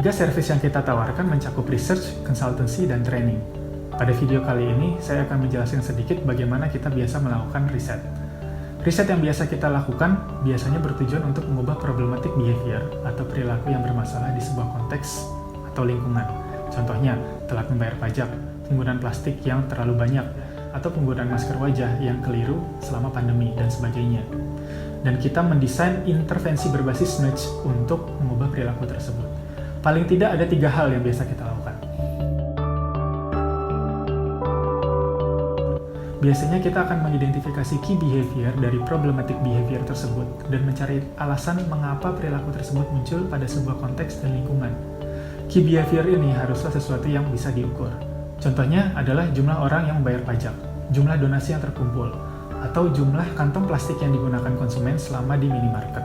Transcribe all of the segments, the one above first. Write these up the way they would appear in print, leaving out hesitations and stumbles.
Ketiga, service yang kita tawarkan mencakup research, consultancy, dan training. Pada video kali ini, saya akan menjelaskan sedikit bagaimana kita biasa melakukan riset. Riset yang biasa kita lakukan biasanya bertujuan untuk mengubah problematic behavior atau perilaku yang bermasalah di sebuah konteks atau lingkungan. Contohnya, telat membayar pajak, penggunaan plastik yang terlalu banyak, atau penggunaan masker wajah yang keliru selama pandemi, dan sebagainya. Dan kita mendesain intervensi berbasis nudge untuk mengubah perilaku tersebut. Paling tidak ada 3 hal yang biasa kita lakukan. Biasanya kita akan mengidentifikasi key behavior dari problematic behavior tersebut dan mencari alasan mengapa perilaku tersebut muncul pada sebuah konteks dan lingkungan. Key behavior ini haruslah sesuatu yang bisa diukur. Contohnya adalah jumlah orang yang membayar pajak, jumlah donasi yang terkumpul, atau jumlah kantong plastik yang digunakan konsumen selama di minimarket.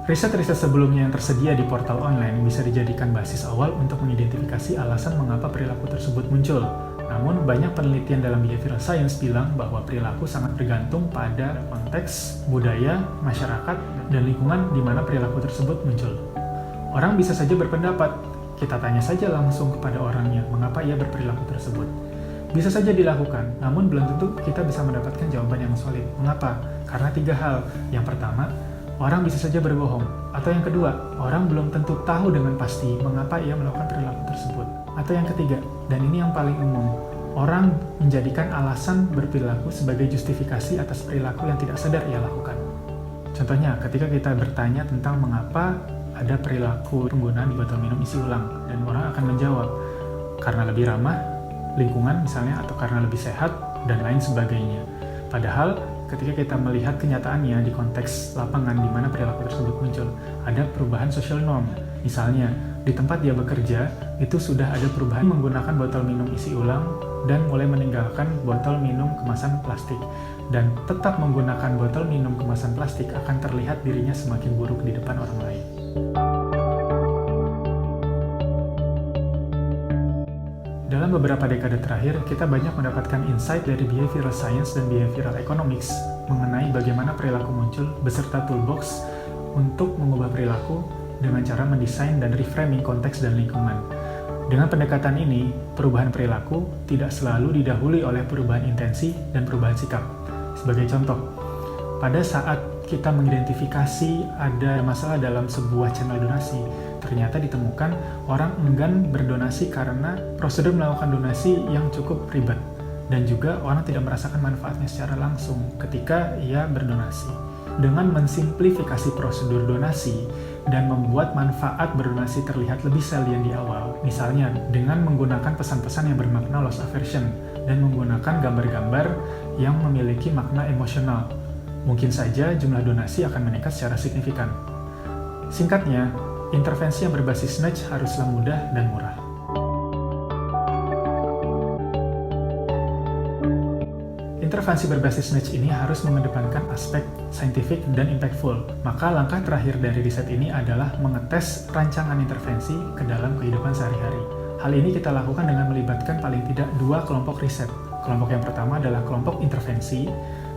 Riset-riset sebelumnya yang tersedia di portal online bisa dijadikan basis awal untuk mengidentifikasi alasan mengapa perilaku tersebut muncul. Namun, banyak penelitian dalam behavioral science bilang bahwa perilaku sangat bergantung pada konteks, budaya, masyarakat, dan lingkungan di mana perilaku tersebut muncul. Orang bisa saja berpendapat, kita tanya saja langsung kepada orangnya mengapa ia berperilaku tersebut. Bisa saja dilakukan, namun belum tentu kita bisa mendapatkan jawaban yang solid. Mengapa? Karena 3 hal. Yang pertama, orang bisa saja berbohong. Atau yang kedua, orang belum tentu tahu dengan pasti mengapa ia melakukan perilaku tersebut. Atau yang ketiga, dan ini yang paling umum, orang menjadikan alasan berperilaku sebagai justifikasi atas perilaku yang tidak sadar ia lakukan. Contohnya, ketika kita bertanya tentang mengapa ada perilaku penggunaan di botol minum isi ulang, dan orang akan menjawab, karena lebih ramah, lingkungan misalnya, atau karena lebih sehat, dan lain sebagainya. Padahal, ketika kita melihat kenyataannya di konteks lapangan di mana perilaku tersebut muncul, ada perubahan social norm. Misalnya, di tempat dia bekerja, itu sudah ada perubahan menggunakan botol minum isi ulang dan mulai meninggalkan botol minum kemasan plastik. Dan tetap menggunakan botol minum kemasan plastik akan terlihat dirinya semakin buruk di depan orang lain. Dalam beberapa dekade terakhir, kita banyak mendapatkan insight dari behavioral science dan behavioral economics mengenai bagaimana perilaku muncul beserta toolbox untuk mengubah perilaku dengan cara mendesain dan reframing konteks dan lingkungan. Dengan pendekatan ini, perubahan perilaku tidak selalu didahului oleh perubahan intensi dan perubahan sikap. Sebagai contoh, pada saat kita mengidentifikasi ada masalah dalam sebuah channel donasi, ternyata ditemukan orang enggan berdonasi karena prosedur melakukan donasi yang cukup ribet, dan juga orang tidak merasakan manfaatnya secara langsung ketika ia berdonasi. Dengan mensimplifikasi prosedur donasi dan membuat manfaat berdonasi terlihat lebih salient di awal, misalnya dengan menggunakan pesan-pesan yang bermakna loss aversion dan menggunakan gambar-gambar yang memiliki makna emosional, mungkin saja jumlah donasi akan meningkat secara signifikan. Singkatnya, intervensi yang berbasis nudge haruslah mudah dan murah. Intervensi berbasis nudge ini harus mengedepankan aspek scientific dan impactful. Maka langkah terakhir dari riset ini adalah mengetes rancangan intervensi ke dalam kehidupan sehari-hari. Hal ini kita lakukan dengan melibatkan paling tidak 2 kelompok riset. Kelompok yang pertama adalah kelompok intervensi,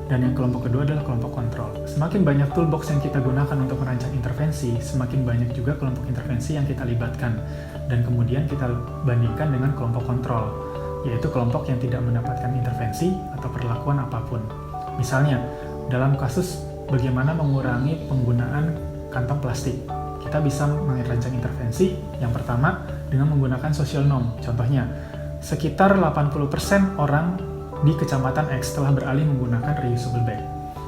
dan yang kelompok kedua adalah kelompok kontrol. Semakin banyak toolbox yang kita gunakan untuk merancang intervensi, semakin banyak juga kelompok intervensi yang kita libatkan. Dan kemudian kita bandingkan dengan kelompok kontrol, yaitu kelompok yang tidak mendapatkan intervensi atau perlakuan apapun. Misalnya, dalam kasus bagaimana mengurangi penggunaan kantong plastik, kita bisa merancang intervensi yang pertama dengan menggunakan social norm. Contohnya, sekitar 80% orang di kecamatan X telah beralih menggunakan reusable bag.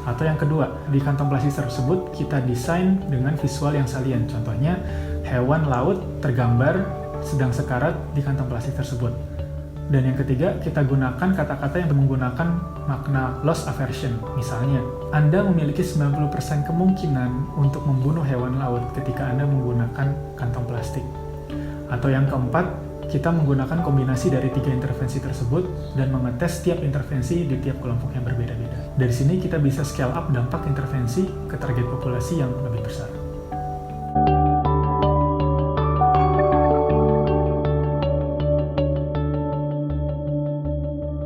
Atau yang kedua, di kantong plastik tersebut kita desain dengan visual yang salient. Contohnya, hewan laut tergambar sedang sekarat di kantong plastik tersebut. Dan yang ketiga, kita gunakan kata-kata yang menggunakan makna loss aversion. Misalnya, Anda memiliki 90% kemungkinan untuk membunuh hewan laut ketika Anda menggunakan kantong plastik. Atau yang keempat, kita menggunakan kombinasi dari 3 intervensi tersebut dan mengetes tiap intervensi di tiap kelompok yang berbeda-beda. Dari sini kita bisa scale up dampak intervensi ke target populasi yang lebih besar.